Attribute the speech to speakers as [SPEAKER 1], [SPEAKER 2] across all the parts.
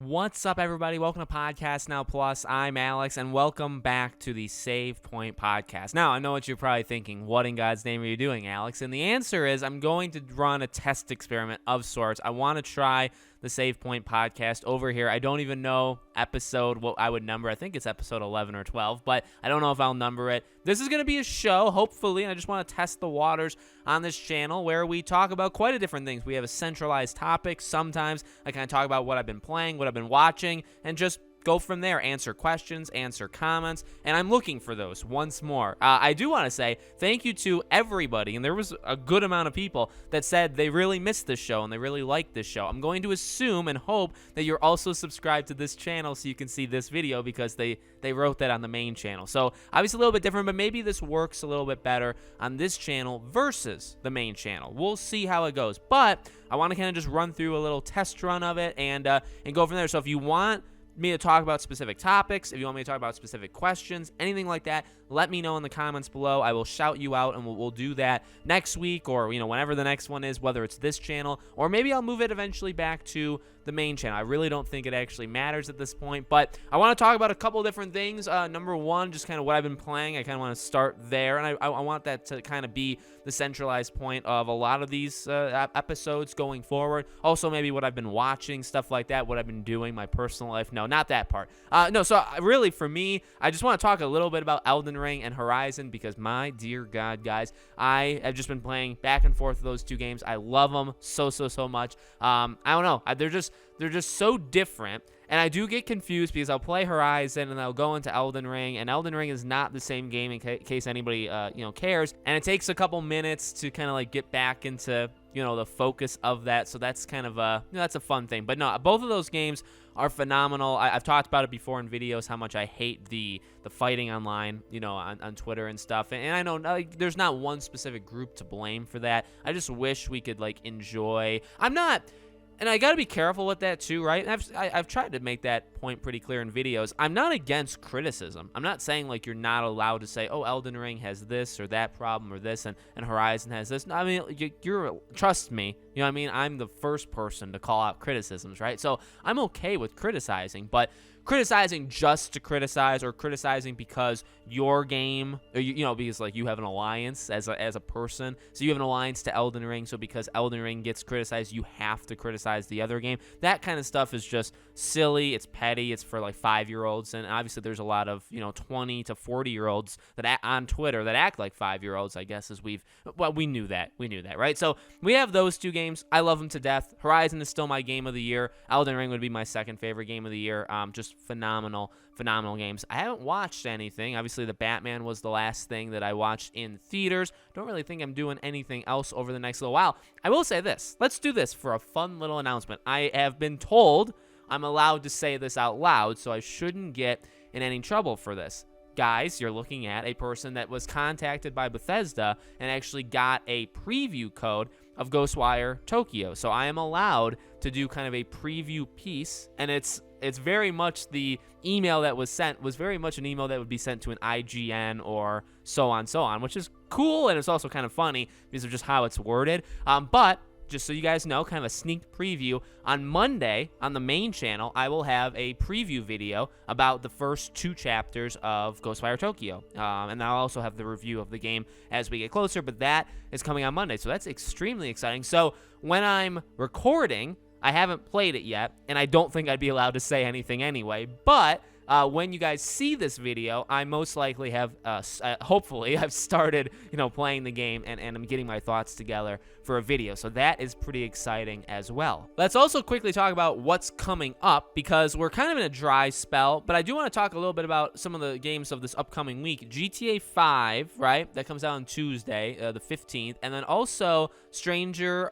[SPEAKER 1] What's up, everybody? Welcome to Podcast Now Plus. I'm Alex, and welcome back to the Save Point Podcast. Now, I know what you're probably thinking. What in God's name are you doing, Alex? And the answer is I'm going to run a test experiment of sorts. I want to try the Save Point Podcast over here. I don't even know what I would number. I think it's episode 11 or 12, but I don't know if I'll number it. This is going to be a show, hopefully, and I just want to test the waters on this channel where we talk about quite a different things. We have a centralized topic. Sometimes I kind of talk about what I've been playing, what I've been watching, and just go from there, answer questions, answer comments, and I'm looking for those once more. I do want to say thank you to everybody, and there was a good amount of people that said they really missed this show and they really liked this show. I'm going to assume and hope that you're also subscribed to this channel so you can see this video because they wrote that on the main channel. So obviously a little bit different, but maybe this works a little bit better on this channel versus the main channel. We'll see how it goes, but I want to kind of just run through a little test run of it and go from there. So if you want me to talk about specific topics, if you want me to talk about specific questions, anything like that, let me know in the comments below. I will shout you out, and we'll do that next week or, whenever the next one is, whether it's this channel or maybe I'll move it eventually back to the main channel. I really don't think it actually matters at this point, but I want to talk about a couple different things. Number one, just kind of what I've been playing. I kind of want to start there, and I want that to kind of be the centralized point of a lot of these episodes going forward. Also, maybe what I've been watching, stuff like that, what I've been doing, my personal life. No, not that part. So really, for me, I just want to talk a little bit about Elden Ring and Horizon because, my dear God, guys, I have just been playing back and forth those two games. I love them so much. I don't know. They're just so different. And I do get confused because I'll play Horizon and I'll go into Elden Ring, and Elden Ring is not the same game in case anybody cares. And it takes a couple minutes to kind of like get back into the focus of that. So that's kind of that's a fun thing. But no, both of those games are phenomenal. I've talked about it before in videos how much I hate the fighting online, on Twitter and stuff. And I know there's not one specific group to blame for that. I just wish we could enjoy. And I got to be careful with that too, right? I've tried to make that point pretty clear in videos. I'm not against criticism. I'm not saying you're not allowed to say, oh, Elden Ring has this or that problem or this, and Horizon has this. No, I mean, trust me, I'm the first person to call out criticisms, right? So I'm okay with criticizing, but criticizing just to criticize or criticizing because your game, because you have an alliance as a person, so you have an alliance to Elden Ring, so because Elden Ring gets criticized, you have to criticize the other game. That kind of stuff is just silly. It's petty. It's for 5-year-olds, and obviously there's a lot of 20 to 40-year-olds that on Twitter that act like 5-year-olds. I guess we knew that, right? So we have those two games. I love them to death. Horizon is still my game of the year. Elden Ring would be my second favorite game of the year. Just phenomenal games. I haven't watched anything. Obviously, the Batman was the last thing that I watched in theaters. Don't really think I'm doing anything else over the next little while. I will say this. Let's do this for a fun little announcement. I have been told I'm allowed to say this out loud, so I shouldn't get in any trouble for this. Guys, you're looking at a person that was contacted by Bethesda and actually got a preview code of Ghostwire Tokyo. So I am allowed to do kind of a preview piece, and it's very much the email that was sent was very much an email that would be sent to an IGN or so on, which is cool, and it's also kind of funny because of just how it's worded. But just so you guys know, kind of a sneak preview, on Monday on the main channel, I will have a preview video about the first 2 chapters of Ghostwire Tokyo. And I'll also have the review of the game as we get closer, but that is coming on Monday, so that's extremely exciting. So when I'm recording, I haven't played it yet, and I don't think I'd be allowed to say anything anyway, but when you guys see this video, I most likely have, hopefully, I've started, playing the game, and I'm getting my thoughts together for a video. So that is pretty exciting as well. Let's also quickly talk about what's coming up, because we're kind of in a dry spell, but I do want to talk a little bit about some of the games of this upcoming week. GTA 5, right? That comes out on Tuesday, the 15th, and then also Stranger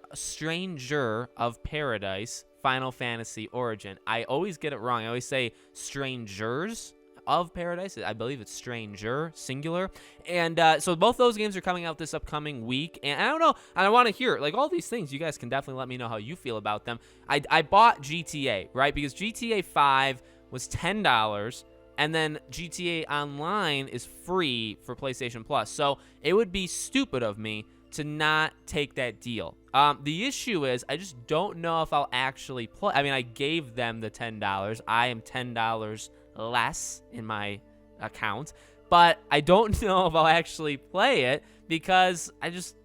[SPEAKER 1] of Paradise, Final Fantasy Origin. I always get it wrong. I always say Strangers of Paradise. I believe it's Stranger, singular. And so both those games are coming out this upcoming week. And I don't know, and I want to hear, all these things, you guys can definitely let me know how you feel about them. I bought GTA, right? Because GTA 5 was $10, and then GTA Online is free for PlayStation Plus. So it would be stupid of me to not take that deal. The issue is I just don't know if I'll actually play. I mean, I gave them the $10. I am $10 less in my account, but I don't know if I'll actually play it because I just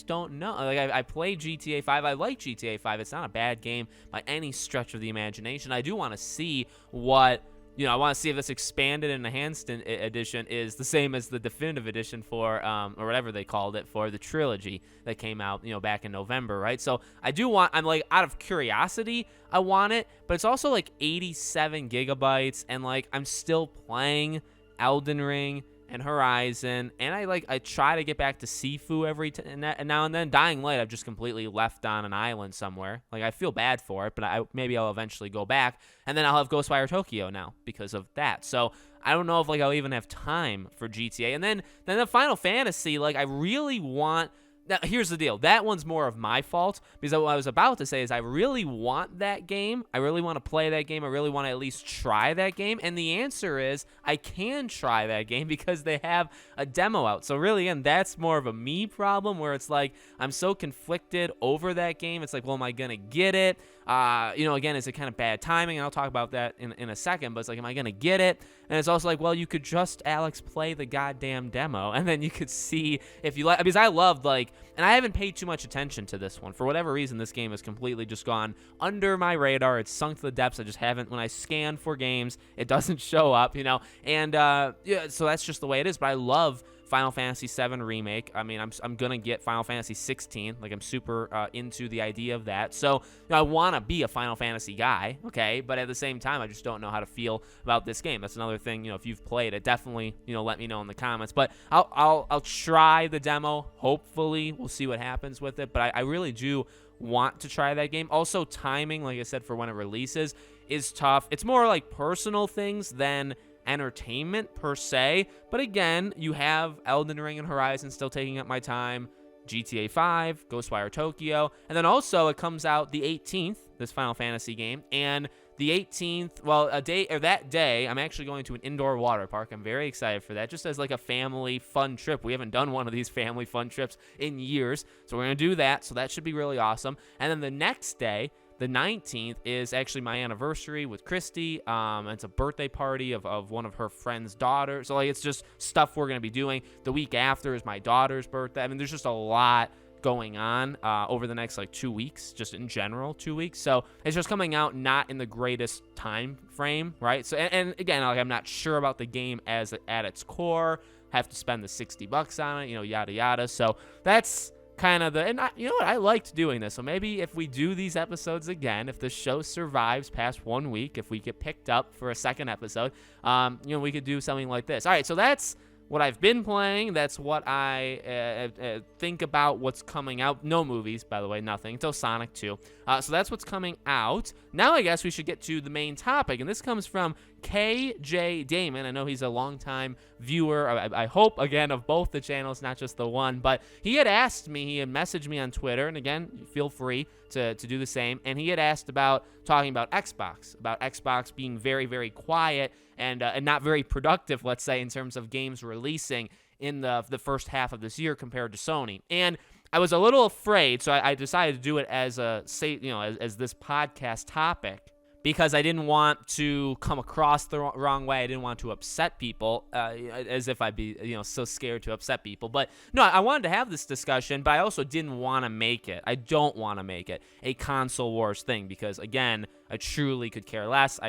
[SPEAKER 1] don't know. Like I played GTA 5. I like GTA 5. It's not a bad game by any stretch of the imagination. I do want to see what, I want to see if this expanded and enhanced edition is the same as the definitive edition for, or whatever they called it, for the trilogy that came out, back in November, right? So I'm like, out of curiosity, I want it, but it's also like 87 gigabytes, and like I'm still playing Elden Ring and Horizon, and I try to get back to Sifu every now and then. Dying Light, I've just completely left on an island somewhere. Like, I feel bad for it, but maybe I'll eventually go back, and then I'll have Ghostwire Tokyo now because of that. So I don't know if I'll even have time for GTA. And then the Final Fantasy, I really want. Now, here's the deal. That one's more of my fault, because what I was about to say is I really want that game. I really want to play that game. I really want to at least try that game. And the answer is I can try that game because they have a demo out. So really, again, that's more of a me problem, where it's like I'm so conflicted over that game. It's like, well, am I going to get it? Again, is it kind of bad timing? And I'll talk about that in a second. But it's like, am I going to get it? And it's also like, well, you could just, Alex, play the goddamn demo, and then you could see if you like. Because I loved, and I haven't paid too much attention to this one. For whatever reason, this game has completely just gone under my radar. It's sunk to the depths. I just haven't, when I scan for games, it doesn't show up, And, so that's just the way it is. But I love Final Fantasy VII Remake. I mean, I'm going to get Final Fantasy 16. Like, I'm super into the idea of that. So, I want to be a Final Fantasy guy, okay? But at the same time, I just don't know how to feel about this game. That's another thing, if you've played it, definitely, let me know in the comments. But I'll try the demo. Hopefully, we'll see what happens with it. But I really do want to try that game. Also, timing, like I said, for when it releases is tough. It's more like personal things than entertainment per se, but again, you have Elden Ring and Horizon still taking up my time, GTA 5, Ghostwire Tokyo, and then also it comes out the 18th, this Final Fantasy game, and the 18th, that day, I'm actually going to an indoor water park. I'm very excited for that, just as like a family fun trip. We haven't done one of these family fun trips in years, so we're going to do that, so that should be really awesome. And then the next day, the 19th, is actually my anniversary with Christy. It's a birthday party of one of her friend's daughters. So, it's just stuff we're going to be doing. The week after is my daughter's birthday. I mean, there's just a lot going on over the next, 2 weeks, just in general, 2 weeks. So, it's just coming out not in the greatest time frame, right? So, and again, I'm not sure about the game at its core. Have to spend the $60 on it, yada, yada. So, that's kind of I liked doing this. So maybe if we do these episodes again, if the show survives past 1 week, if we get picked up for a second episode, we could do something like this. All right, so that's what I've been playing. That's what I think about what's coming out. No movies, by the way, nothing until Sonic 2. So that's what's coming out. Now I guess we should get to the main topic, and this comes from KJ Damon. I know he's a longtime viewer, I hope, again, of both the channels, not just the one, but he had asked me, he had messaged me on Twitter, and again, feel free to do the same, and he had asked about talking about Xbox being very, very quiet and not very productive, let's say, in terms of games releasing in the first half of this year compared to Sony. And I was a little afraid, so I decided to do it as as this podcast topic, because I didn't want to come across the wrong way. I didn't want to upset people, as if I'd be, so scared to upset people. But no, I wanted to have this discussion, but I also didn't want to make it. I don't want to make it a console wars thing, because again, I truly could care less.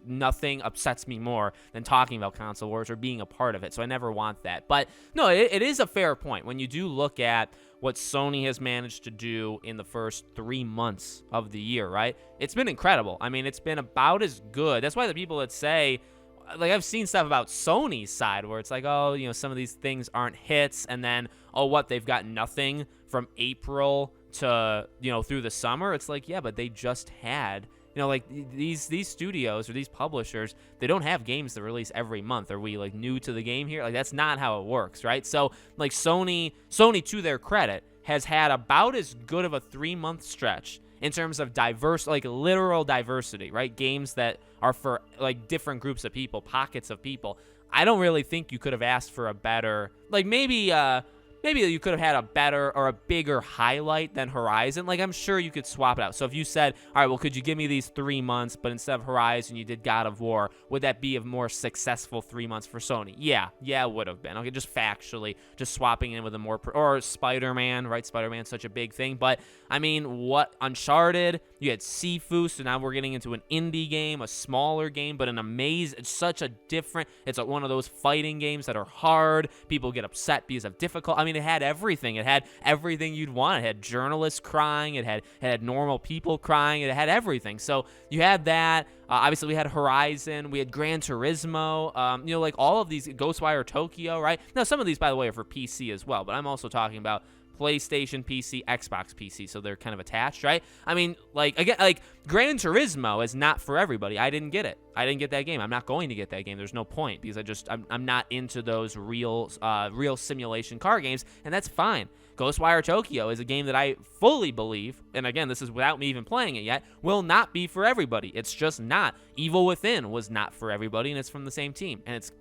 [SPEAKER 1] Nothing upsets me more than talking about console wars or being a part of it. So I never want that. But no, it is a fair point when you do look at what Sony has managed to do in the first 3 months of the year, right? It's been incredible. I mean, it's been about as good. That's why the people that say, I've seen stuff about Sony's side where it's like, oh, some of these things aren't hits, and then, they've got nothing from April to, through the summer. It's like, yeah, but they just had, these studios or these publishers, they don't have games that release every month. Are we new to the game here? That's not how it works, right? So Sony, to their credit, has had about as good of a 3-month stretch in terms of literal diversity, right? Games that are for different groups of people, pockets of people. I don't really think you could have asked for a better, maybe maybe you could have had a better or a bigger highlight than Horizon. Like, I'm sure you could swap it out. So if you said, all right, well, could you give me these 3 months, but instead of Horizon, you did God of War, would that be a more successful 3 months for Sony? Yeah, it would have been. Okay, just factually, just swapping in with a more, or Spider-Man, right? Spider-Man's such a big thing. But, I mean, what, Uncharted, you had Sifu, so now we're getting into an indie game, a smaller game, but an amazing, it's such a different, it's one of those fighting games that are hard. People get upset because of difficult. I mean, it had everything. It had everything you'd want. It had journalists crying. It had normal people crying. It had everything. So you had that. Obviously, we had Horizon. We had Gran Turismo. Like all of these, Ghostwire Tokyo, right? Now, some of these, by the way, are for PC as well, but I'm also talking about PlayStation PC, Xbox PC, so they're kind of attached, right? I mean, again, Gran Turismo is not for everybody. I didn't get it. I didn't get that game. I'm not going to get that game. There's no point because I'm not into those real simulation car games, and that's fine. Ghostwire Tokyo is a game that I fully believe, and again, this is without me even playing it yet, will not be for everybody. It's just not. Evil Within was not for everybody, and it's from the same team, and it's,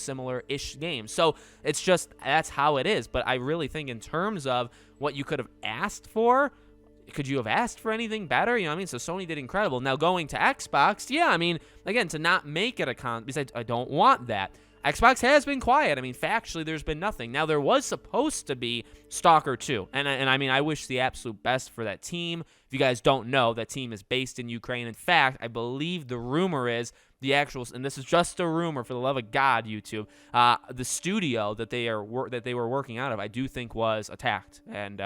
[SPEAKER 1] similar-ish games. So it's just, that's how it is. But I really think in terms of what you could have asked for, could you have asked for anything better? So Sony did incredible. Now going to Xbox, yeah, I mean, again, to not make it besides, I don't want that. Xbox has been quiet. I mean, factually, there's been nothing. Now, there was supposed to be Stalker 2, and I mean, I wish the absolute best for that team. If you guys don't know, that team is based in Ukraine. In fact, I believe the rumor is the actual, and this is just a rumor, for the love of God, YouTube, the studio that they were working out of, I do think was attacked, and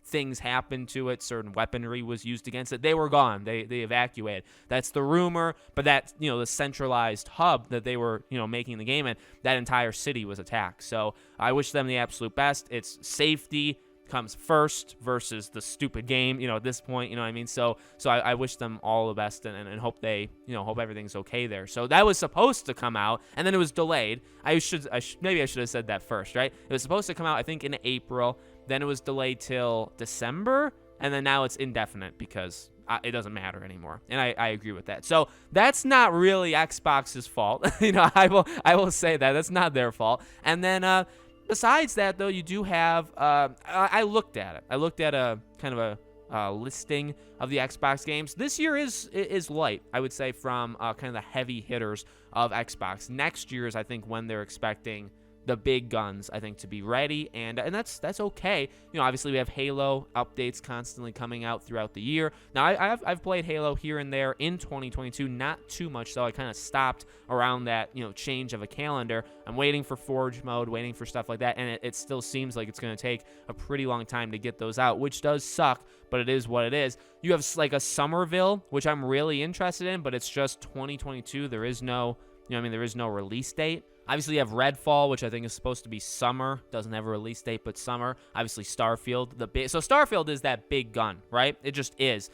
[SPEAKER 1] things happened to it. Certain weaponry was used against it. They were gone. They evacuated. That's the rumor. But that, the centralized hub that they were making the game in, that entire city was attacked. So I wish them the absolute best. It's safety comes first versus the stupid game, at this point, what I mean? So I wish them all the best and hope they, hope everything's okay there. So that was supposed to come out, and then it was delayed. Maybe I should have said that first, right? It was supposed to come out, I think, in April. Then it was delayed till December, and then now it's indefinite because it doesn't matter anymore. And I agree with that. So that's not really Xbox's fault. I will say that. That's not their fault. And then, besides that, though, you do have, I looked at it. I looked at a kind of a listing of the Xbox games. This year is light, I would say, from kind of the heavy hitters of Xbox. Next year is, I think, when they're expecting the big guns, I think, to be ready, and that's okay. Obviously we have Halo updates constantly coming out throughout the year. Now I've played Halo here and there in 2022, not too much though. I kind of stopped around that change of a calendar. I'm waiting for Forge mode, waiting for stuff like that, and it still seems like it's going to take a pretty long time to get those out, which does suck, but it is what it is. You have like a Somerville, which I'm really interested in, but it's just 2022. There is no there is no release date. Obviously, you have Redfall, which I think is supposed to be summer. Doesn't have a release date, but summer. Obviously, Starfield. So Starfield is that big gun, right? It just is.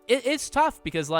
[SPEAKER 1] It's tough because,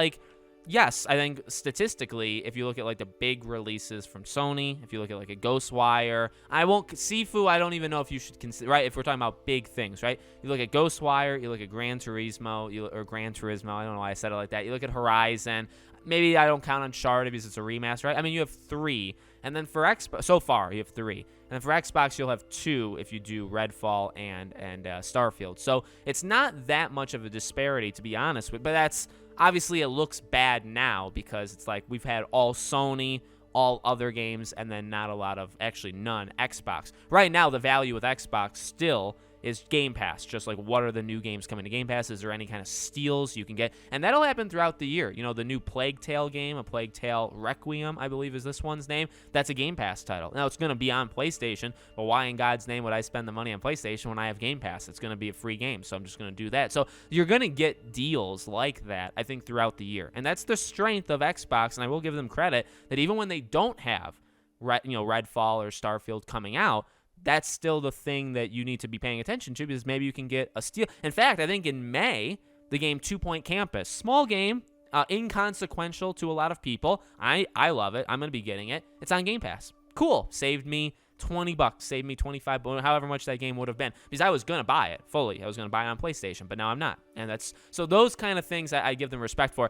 [SPEAKER 1] yes, I think statistically, if you look at the big releases from Sony, if you look at a Ghostwire, Sifu, I don't even know if you should consider, right? If we're talking about big things, right? You look at Ghostwire, you look at Gran Turismo, or Gran Turismo, I don't know why I said it like that. You look at Horizon. Maybe I don't count Uncharted because it's a remaster, right? I mean, you have 3. And then for Xbox, so far, you have 3. And then for Xbox, you'll have 2 if you do Redfall and Starfield. So it's not that much of a disparity, to be honest with. But that's, obviously, it looks bad now because it's like we've had all Sony, all other games, and then not a lot of, actually none, Xbox. Right now, the value with Xbox still is Game Pass. Just like, what are the new games coming to Game Pass? Is there any kind of steals you can get? And that'll happen throughout the year. The new Plague Tale game, A Plague Tale Requiem, I believe is this one's name. That's a Game Pass title. Now, it's going to be on PlayStation, but why in God's name would I spend the money on PlayStation when I have Game Pass? It's going to be a free game, so I'm just going to do that. So you're going to get deals like that, I think, throughout the year. And that's the strength of Xbox, and I will give them credit that even when they don't have Redfall or Starfield coming out, that's still the thing that you need to be paying attention to because maybe you can get a steal. In fact, I think in May, the game 2 Point Campus, small game, inconsequential to a lot of people. I love it. I'm going to be getting it. It's on Game Pass. Cool. Saved me $20, saved me $25, however much that game would have been, because I was going to buy it fully. I was going to buy it on PlayStation, but now I'm not. And so those kind of things I give them respect for.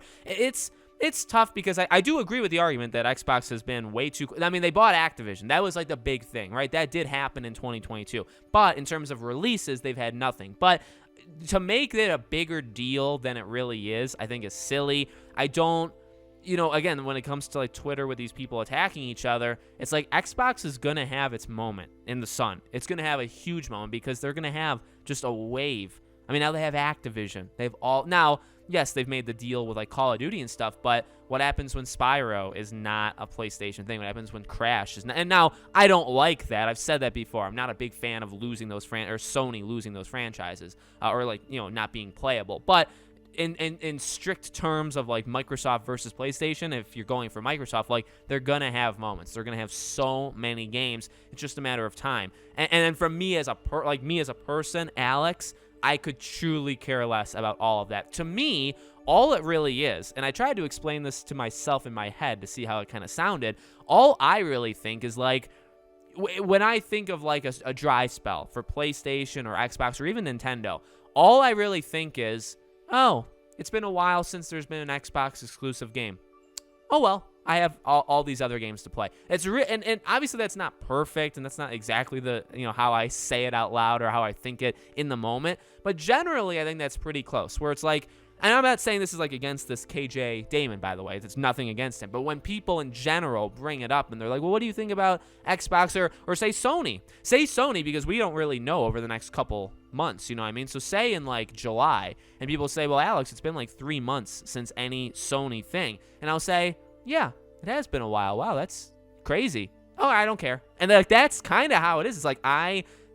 [SPEAKER 1] it's tough because I do agree with the argument that Xbox has been way too. I mean, they bought Activision. That was like the big thing, right? That did happen in 2022. But in terms of releases, they've had nothing. But to make it a bigger deal than it really is, I think is silly. I don't. Again, when it comes to like Twitter with these people attacking each other, it's like Xbox is going to have its moment in the sun. It's going to have a huge moment because they're going to have just a wave. I mean, now they have Activision. Yes, they've made the deal with like Call of Duty and stuff, but what happens when Spyro is not a PlayStation thing? What happens when Crash is not? And now I don't like that. I've said that before. I'm not a big fan of losing those or Sony losing those franchises or like, not being playable. But in strict terms of like Microsoft versus PlayStation, if you're going for Microsoft, like they're gonna have moments. They're gonna have so many games. It's just a matter of time. And then for me as a person, Alex, I could truly care less about all of that. To me, all it really is, and I tried to explain this to myself in my head to see how it kind of sounded. All I really think is like, when I think of like a dry spell for PlayStation or Xbox or even Nintendo, all I really think is, oh, it's been a while since there's been an Xbox exclusive game. Oh, well, I have all these other games to play. It's and obviously that's not perfect, and that's not exactly the how I say it out loud or how I think it in the moment. But generally, I think that's pretty close. Where it's like, and I'm not saying this is like against this KJ Damon, by the way. It's nothing against him. But when people in general bring it up and they're like, well, what do you think about Xbox or say Sony? Say Sony because we don't really know over the next couple months, you know what I mean? So say in like July, and people say, well, Alex, it's been like 3 months since any Sony thing. And I'll say, yeah, it has been a while. Wow, that's crazy. Oh, I don't care. And like that's kind of how it is. It's like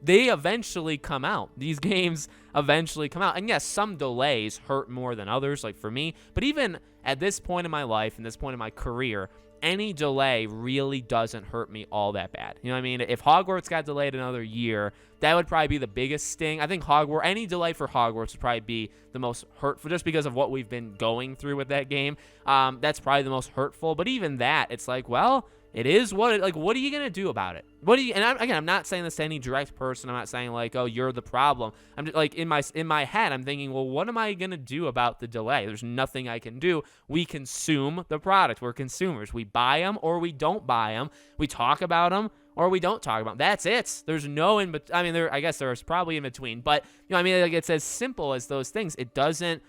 [SPEAKER 1] they eventually come out. These games eventually come out. And yes, some delays hurt more than others, like for me. But even at this point in my life and this point in my career, any delay really doesn't hurt me all that bad. You know what I mean? If Hogwarts got delayed another year, that would probably be the biggest sting. I think any delay for Hogwarts would probably be the most hurtful just because of what we've been going through with that game. That's probably the most hurtful. But even that, it's like, well, it is what are you going to do about it? I'm not saying this to any direct person. I'm not saying like, oh, you're the problem. I'm just like in my head, I'm thinking, well, what am I going to do about the delay? There's nothing I can do. We consume the product. We're consumers. We buy them or we don't buy them. We talk about them or we don't talk about them. That's it. There's no in between. I mean, I guess there's probably in between, but like it's as simple as those things. It doesn't.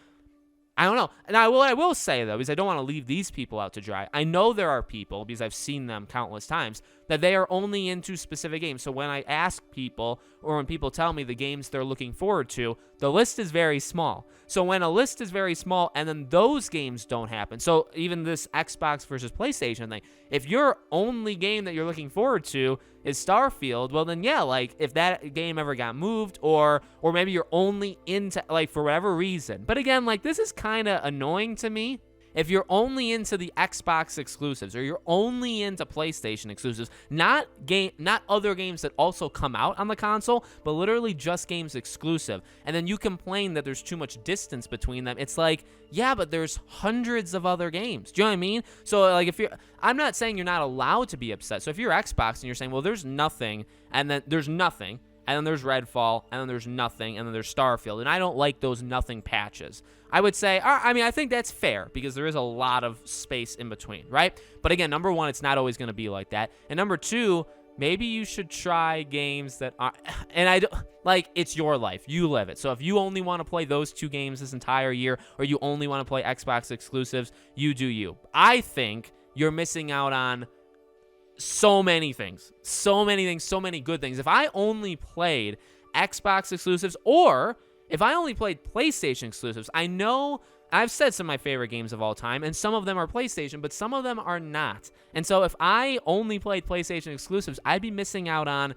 [SPEAKER 1] I don't know. And I will say, though, because I don't want to leave these people out to dry. I know there are people, because I've seen them countless times, that they are only into specific games. So when I ask people, or when people tell me the games they're looking forward to, the list is very small. So when a list is very small and then those games don't happen, so even this Xbox versus PlayStation thing, if your only game that you're looking forward to is Starfield, well then yeah, like if that game ever got moved or maybe you're only into like for whatever reason. But again, like this is kind of annoying to me. If you're only into the Xbox exclusives or you're only into PlayStation exclusives, not other games that also come out on the console, but literally just games exclusive, and then you complain that there's too much distance between them, it's like, yeah, but there's hundreds of other games. Do you know what I mean? So like I'm not saying you're not allowed to be upset. So if you're Xbox and you're saying, well, there's nothing, and then there's nothing, and then there's Redfall, and then there's nothing, and then there's Starfield, and I don't like those nothing patches. I would say, I think that's fair because there is a lot of space in between, right? But again, number one, it's not always going to be like that. And number two, maybe you should try games that are, and it's your life. You live it. So if you only want to play those two games this entire year, or you only want to play Xbox exclusives, you do you. I think you're missing out on so many things, so many good things. If I only played Xbox exclusives or if I only played PlayStation exclusives, I know I've said some of my favorite games of all time, and some of them are PlayStation, but some of them are not. And so if I only played PlayStation exclusives, I'd be missing out on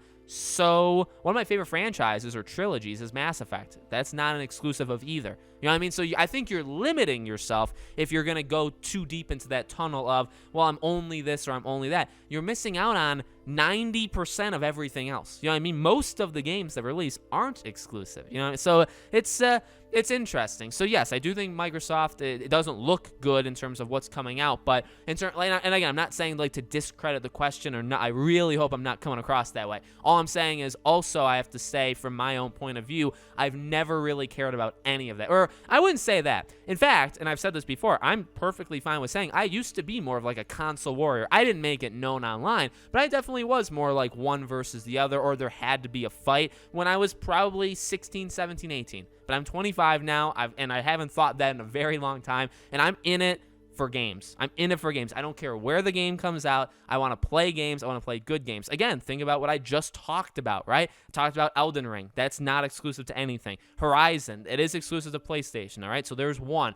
[SPEAKER 1] one of my favorite franchises or trilogies is Mass Effect. That's not an exclusive of either. You know what I mean? So I think you're limiting yourself if you're going to go too deep into that tunnel of, well, I'm only this or I'm only that. You're missing out on 90% of everything else. You know what I mean? Most of the games that release aren't exclusive. You know, so it's interesting. So yes, I do think Microsoft, it doesn't look good in terms of what's coming out, but and again, I'm not saying like to discredit the question or not. I really hope I'm not coming across that way. All I'm saying is also I have to say from my own point of view, I've never really cared about any of that. Or I wouldn't say that. In fact, and I've said this before, I'm perfectly fine with saying I used to be more of like a console warrior. I didn't make it known online, but I definitely was more like one versus the other, or there had to be a fight when I was probably 16, 17, 18. But I'm 25 now, and I haven't thought that in a very long time, and I'm in it for games. I'm in it for games. I don't care where the game comes out. I want to play games. I want to play good games. Again, think about what I just talked about, right? I talked about Elden Ring. That's not exclusive to anything. Horizon, it is exclusive to PlayStation, all right? So there's one.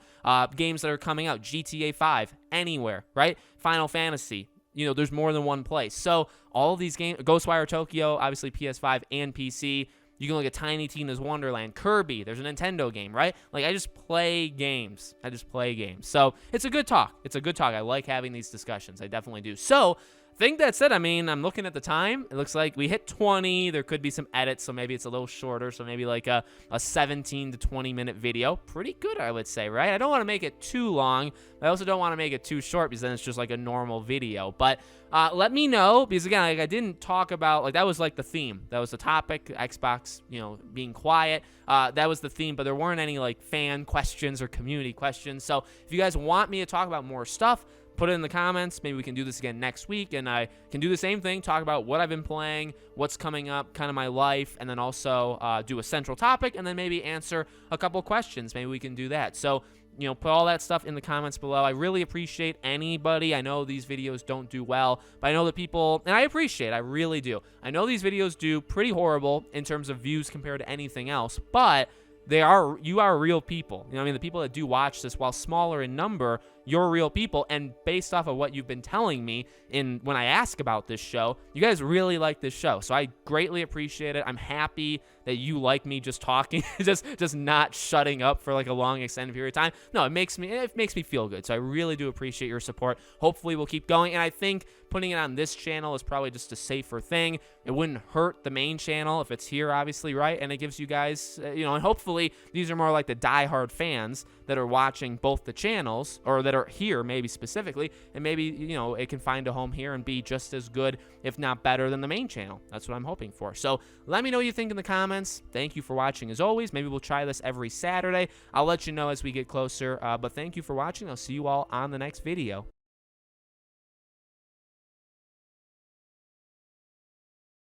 [SPEAKER 1] Games that are coming out, GTA 5, anywhere, right? Final Fantasy, you know, there's more than one place. So all of these games, Ghostwire Tokyo, obviously PS5 and PC. You can look at Tiny Tina's Wonderland, Kirby. There's a Nintendo game, right? Like, I just play games. So it's a good talk. I like having these discussions. I definitely do. So I think that's it. I mean, I'm looking at the time. It looks like we hit 20. There could be some edits, so maybe it's a little shorter. So maybe like a 17 to 20-minute video. Pretty good, I would say, right? I don't want to make it too long. I also don't want to make it too short because then it's just like a normal video. But let me know, because again, like I didn't talk about, like that was like the theme. That was the topic, Xbox, you know, being quiet. That was the theme, but there weren't any like fan questions or community questions. So if you guys want me to talk about more stuff, put it in the comments. Maybe we can do this again next week, and I can do the same thing, talk about what I've been playing, what's coming up, kind of my life, and then also do a central topic, and then maybe answer a couple questions. Maybe we can do that. So, you know, put all that stuff in the comments below. I really appreciate anybody. I know these videos don't do well, but I know that people, and I really do. I know these videos do pretty horrible in terms of views compared to anything else, but you are real people. You know what I mean? The people that do watch this, while smaller in number, you're real people, and based off of what you've been telling me when I ask about this show, you guys really like this show, so I greatly appreciate it. I'm happy that you like me just talking, just not shutting up for like a long extended period of time. No, it makes me feel good, so I really do appreciate your support. Hopefully we'll keep going, and I think putting it on this channel is probably just a safer thing. It wouldn't hurt the main channel if it's here, obviously, right? And it gives you guys, you know, and hopefully these are more like the diehard fans that are watching both the channels, or that are here maybe specifically, and maybe, you know, it can find a home here and be just as good, if not better, than the main channel. That's what I'm hoping for. So let me know what you think in the comments. Thank you for watching as always. Maybe we'll try this every Saturday. I'll let you know as we get closer, but thank you for watching. I'll see you all on the next video.